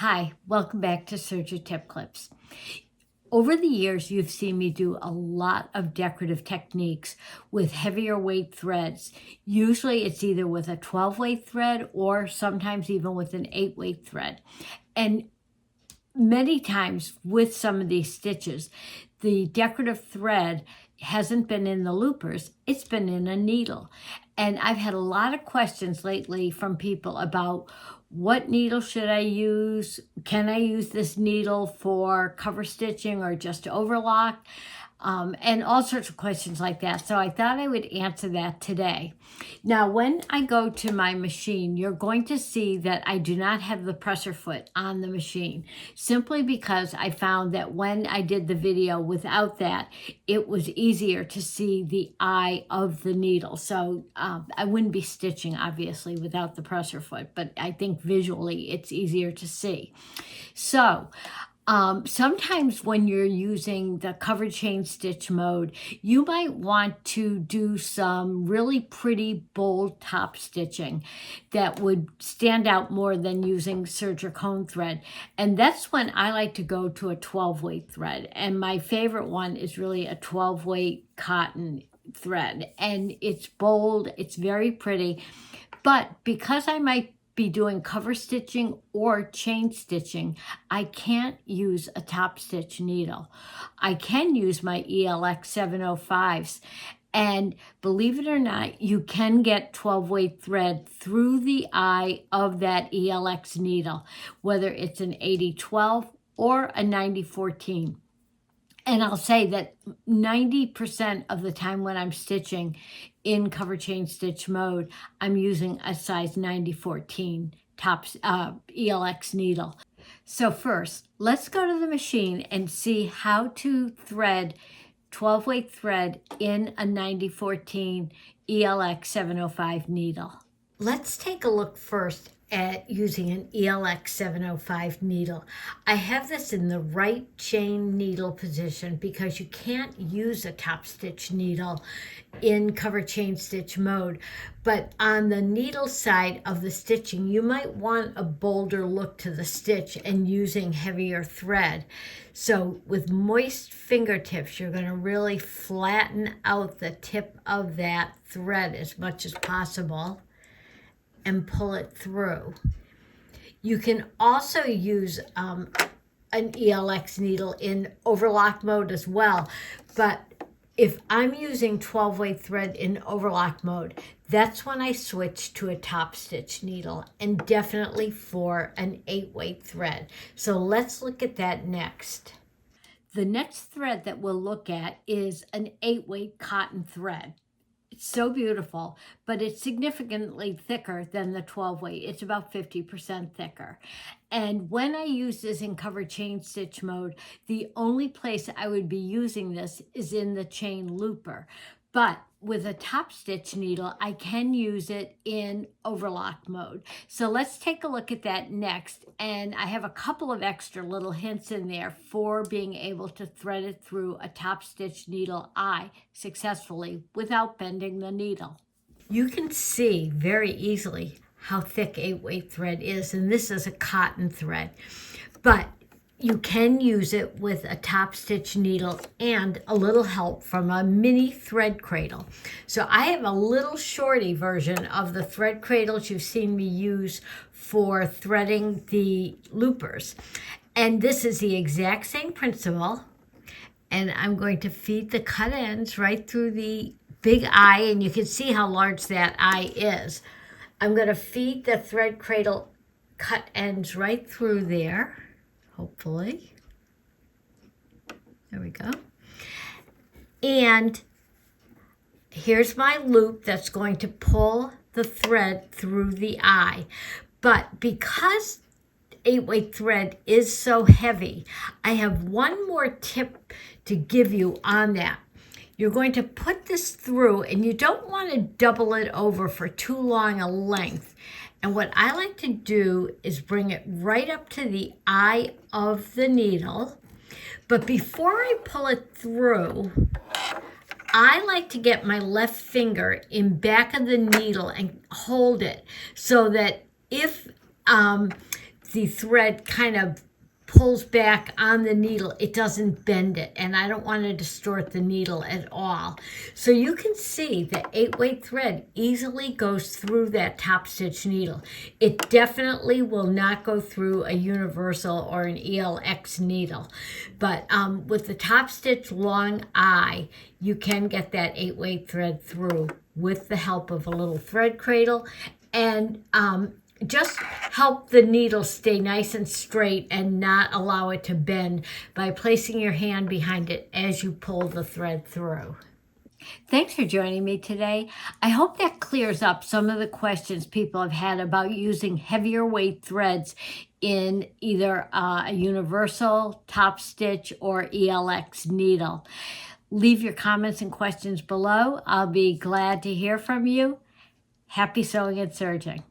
Hi, welcome back to Serger Tip Clips. Over the years, you've seen me do a lot of decorative techniques with heavier weight threads. Usually it's either with a 12 weight thread or sometimes even with an 8 weight thread. And many times with some of these stitches, the decorative thread hasn't been in the loopers, it's been in a needle. And I've had a lot of questions lately from people about what needle should I use? Can I use this needle for cover stitching or just overlock? And all sorts of questions like that. So I thought I would answer that today. Now, when I go to my machine, you're going to see that I do not have the presser foot on the machine, simply because I found that when I did the video without that, it was easier to see the eye of the needle. So I wouldn't be stitching, obviously, without the presser foot, but I think visually it's easier to see. So sometimes when you're using the cover chain stitch mode, you might want to do some really pretty bold top stitching that would stand out more than using serger cone thread. And that's when I like to go to a 12 weight thread. And my favorite one is really a 12 weight cotton thread. And it's bold, it's very pretty. But because I might be doing cover stitching or chain stitching, I can't use a top stitch needle. I can use my ELX 705s. And believe it or not, you can get 12 weight thread through the eye of that ELX needle, whether it's an 8012 or a 9014. And I'll say that 90% of the time when I'm stitching in cover chain stitch mode, I'm using a size 9014 ELX needle. So first, let's go to the machine and see how to thread 12 weight thread in a 9014 ELX 705 needle. Let's take a look first at using an ELX 705 needle. I have this in the right chain needle position because you can't use a top stitch needle in cover chain stitch mode. But on the needle side of the stitching, you might want a bolder look to the stitch and using heavier thread. So with moist fingertips, you're going to really flatten out the tip of that thread as much as possible and pull it through. You can also use an ELX needle in overlock mode as well, but if I'm using 12 weight thread in overlock mode, that's when I switch to a top stitch needle, and definitely for an 8 weight thread. So let's look at that next. The next thread that we'll look at is an 8 weight cotton thread. It's so beautiful, but it's significantly thicker than the 12 weight. It's about 50% thicker. And when I use this in cover chain stitch mode, the only place I would be using this is in the chain looper. But with a top stitch needle, I can use it in overlock mode. So let's take a look at that next. And I have a couple of extra little hints in there for being able to thread it through a top stitch needle eye successfully without bending the needle. You can see very easily how thick 8 weight thread is, and this is a cotton thread. But you can use it with a top stitch needle and a little help from a mini thread cradle. So I have a little shorty version of the thread cradles you've seen me use for threading the loopers. And this is the exact same principle. And I'm going to feed the cut ends right through the big eye, and you can see how large that eye is. I'm going to feed the thread cradle cut ends right through there. Hopefully. There we go. And here's my loop that's going to pull the thread through the eye. But because 8 weight thread is so heavy, I have one more tip to give you on that. You're going to put this through, and you don't want to double it over for too long a length. And what I like to do is bring it right up to the eye of the needle. But before I pull it through, I like to get my left finger in back of the needle and hold it so that if the thread kind of pulls back on the needle, it doesn't bend it, and I don't want to distort the needle at all. So you can see the 8-weight thread easily goes through that top stitch needle. It definitely will not go through a universal or an ELX needle, but with the top stitch long eye, you can get that 8-weight thread through with the help of a little thread cradle, and just help the needle stay nice and straight and not allow it to bend by placing your hand behind it as you pull the thread through. Thanks for joining me today. I hope that clears up some of the questions people have had about using heavier weight threads in either a universal, top stitch, or ELX needle. Leave your comments and questions below. I'll be glad to hear from you. Happy sewing and serging.